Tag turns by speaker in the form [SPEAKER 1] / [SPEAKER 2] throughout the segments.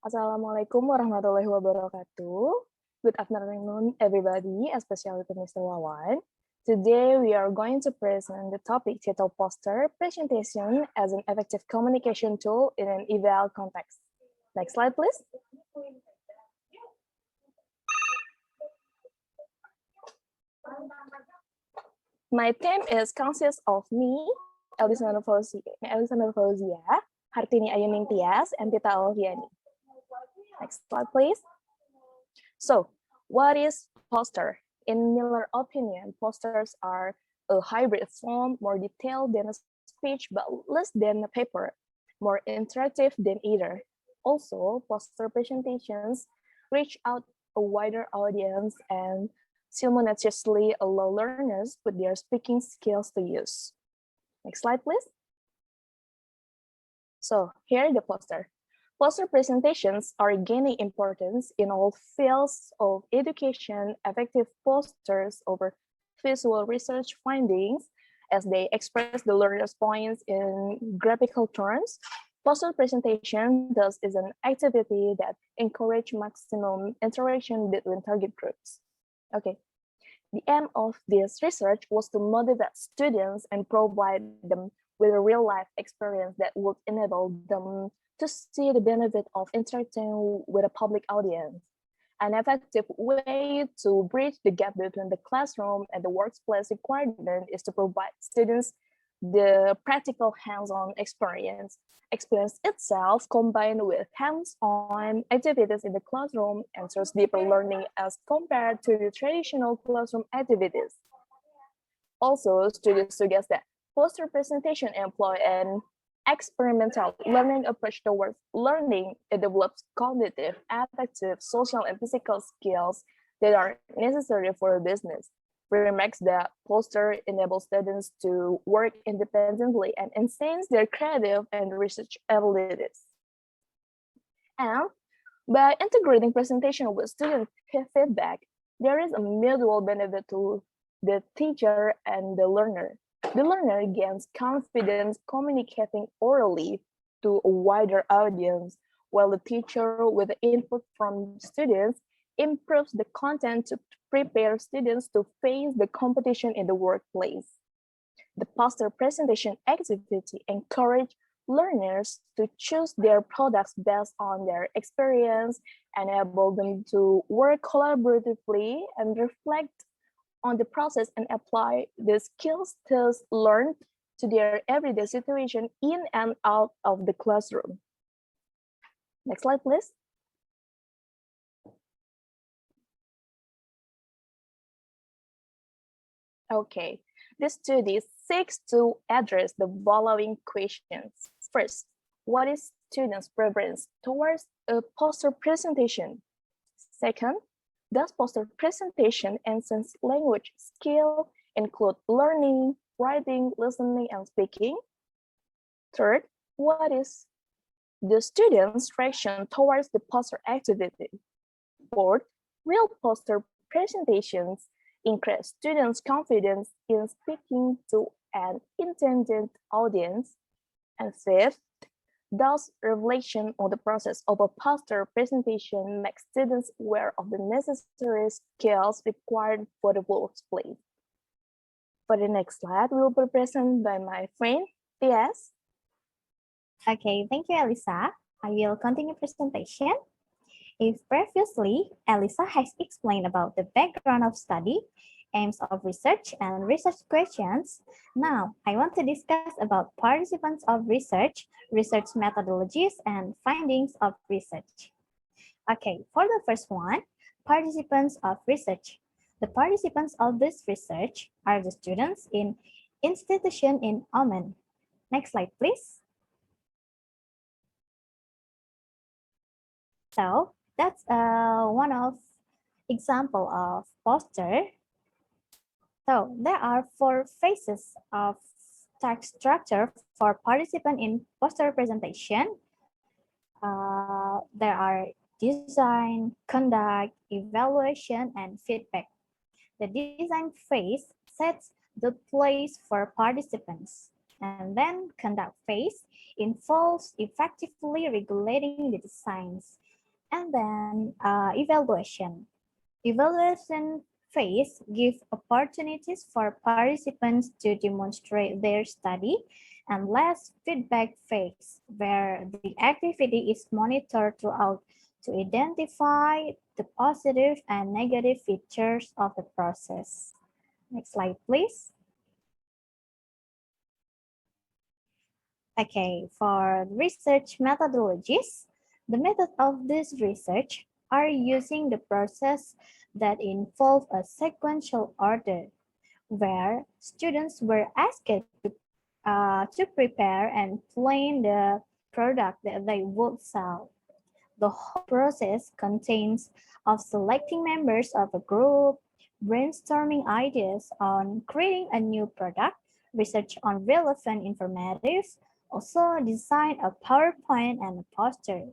[SPEAKER 1] Assalamualaikum warahmatullahi wabarakatuh. Good afternoon, everybody, especially to Mr. Wawan. Today, we are going to present the topic titled Poster Presentation as an Effective Communication Tool in an Eval Context. Next slide, please. My team is consists of me, Elisandra Fauzia, Hartini Ayuning Tias, and Tita Alviani. Next slide, please. So, what is poster? In Miller opinion, posters are a hybrid form, more detailed than a speech, but less than a paper, more interactive than either. Also, poster presentations reach out a wider audience and simultaneously allow learners with their speaking skills to use. Next slide, please. So here the poster. Poster presentations are gaining importance in all fields of education. Effective posters over visual research findings as they express the learner's points in graphical terms. Poster presentation thus is an activity that encourages maximum interaction between target groups. Okay. The aim of this research was to motivate students and provide them with a real-life experience that would enable them to see the benefit of interacting with a public audience. An effective way to bridge the gap between the classroom and the workplace requirement is to provide students the practical hands-on experience itself combined with hands-on activities in the classroom ensures deeper learning as compared to the traditional classroom activities. Also, studies suggest that poster presentation employ an experimental learning approach towards learning. It develops cognitive, affective, social, and physical skills that are necessary for a business. Remarks that poster enables students to work independently and enhance their creative and research abilities. And by integrating presentation with student feedback, there is a mutual benefit to the teacher and the learner. The learner gains confidence communicating orally to a wider audience, while the teacher, with the input from students, improves the content to prepare students to face the competition in the workplace. The poster presentation activity encourages learners to choose their products based on their experience, enable them to work collaboratively and reflect on the process and apply the skills thus learned to their everyday situation in and out of the classroom. Next slide, please. Okay, this study seeks to address the following questions. First, what is students' preference towards a poster presentation? Second, does poster presentation enhance language skill, include learning, writing, listening, and speaking? Third, what is the students' reaction towards the poster activity? Fourth, will poster presentations increase students' confidence in speaking to an intended audience? And fifth, does revelation on the process of a poster presentation make students aware of the necessary skills required for the workplace? For the next slide, we will be presented by my friend, Tias.
[SPEAKER 2] Okay, thank you, Elisa. I will continue presentation. If previously, Elisa has explained about the background of study, aims of research, and research questions, now I want to discuss about participants of research, research methodologies, and findings of research. Okay, for the first one, participants of research. The participants of this research are the students in institution in Oman. Next slide, please. So that's one of example of poster. So there are 4 phases of text structure for participant in poster presentation. There are design, conduct, evaluation, and feedback. The design phase sets the place for participants. And then conduct phase involves effectively regulating the designs. And then evaluation. Evaluation phase give opportunities for participants to demonstrate their study, and last feedback phase where the activity is monitored throughout to identify the positive and negative features of the process. Next slide, please. Okay, for research methodologies, the method of this research are using the process that involve a sequential order, where students were asked to prepare and plan the product that they would sell. The whole process contains of selecting members of a group, brainstorming ideas on creating a new product, research on relevant informatives, also design a PowerPoint and a poster.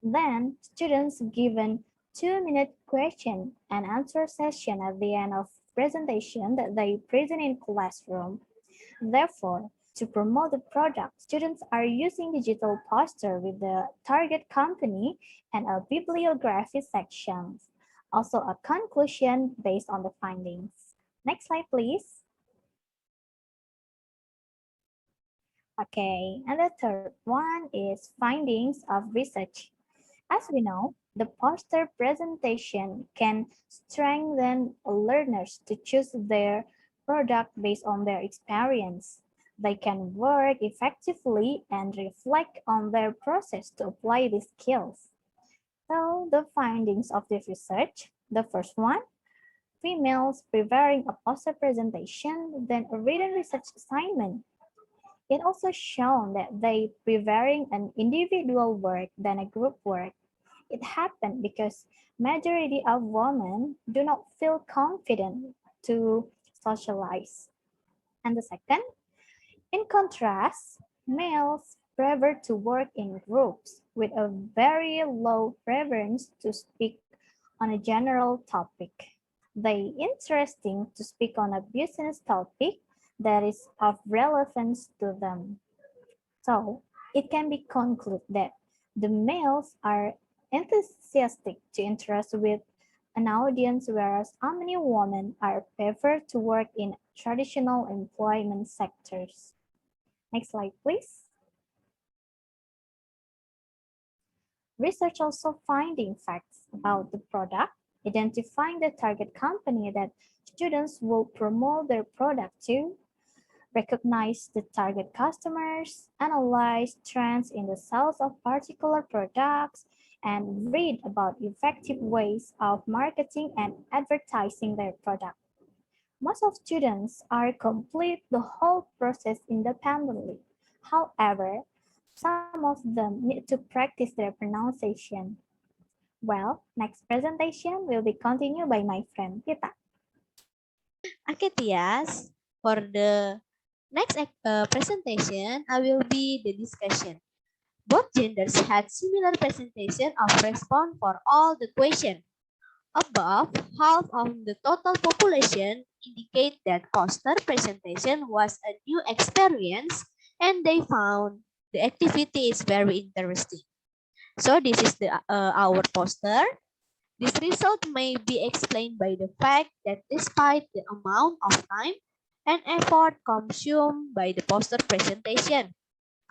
[SPEAKER 2] Then students given 2-minute question and answer session at the end of presentation that they present in classroom. Therefore, to promote the product, students are using digital poster with the target company and a bibliography section. Also a conclusion based on the findings. Next slide, please. Okay, and the third one is findings of research. As we know, the poster presentation can strengthen learners to choose their product based on their experience. They can work effectively and reflect on their process to apply these skills. So the findings of this research, the first one, females preparing a poster presentation than a written research assignment. It also shown that they preparing an individual work than a group work. It happened because majority of women do not feel confident to socialize. And the second, in contrast, males prefer to work in groups with a very low preference to speak on a general topic. They interesting to speak on a business topic that is of relevance to them. So it can be concluded that the males are enthusiastic to interact with an audience, whereas many women are preferred to work in traditional employment sectors. Next slide, please. Research also finding facts about the product, identifying the target company that students will promote their product to, recognize the target customers, analyze trends in the sales of particular products, and read about effective ways of marketing and advertising their product. Most of students are complete the whole process independently. However, some of them need to practice their pronunciation. Well, next presentation will be continued by my friend Tita.
[SPEAKER 3] Okay, Tias. For the next presentation, I will be the discussion. Both genders had similar presentation of response for all the questions. Above, half of the total population indicate that poster presentation was a new experience and they found the activity is very interesting. So this is our poster. This result may be explained by the fact that despite the amount of time and effort consumed by the poster presentation,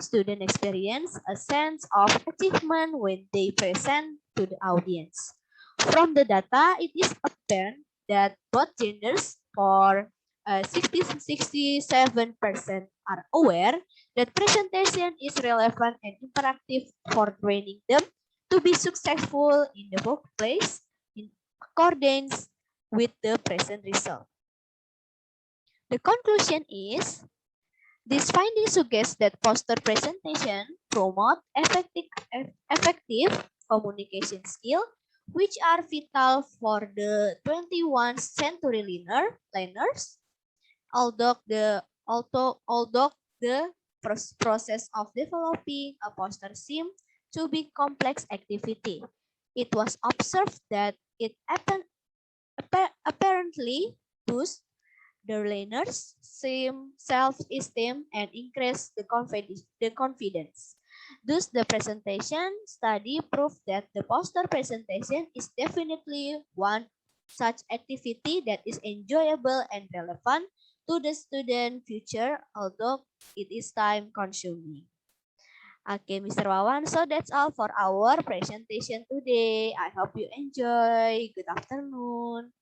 [SPEAKER 3] students experience a sense of achievement when they present to the audience. From the data, it is apparent that both genders, for 67% are aware that presentation is relevant and interactive for training them to be successful in the workplace in accordance with the present result. The conclusion is this finding suggests that poster presentation promote effective communication skills, which are vital for the 21st century learners. Although the process of developing a poster seemed to be complex activity, it was observed that it apparently boosts the learners' self-esteem and increase the confidence. Thus, the presentation study proved that the poster presentation is definitely one such activity that is enjoyable and relevant to the student future, although it is time consuming. Okay, Mr. Wawan, so that's all for our presentation today. I hope you enjoy. Good afternoon.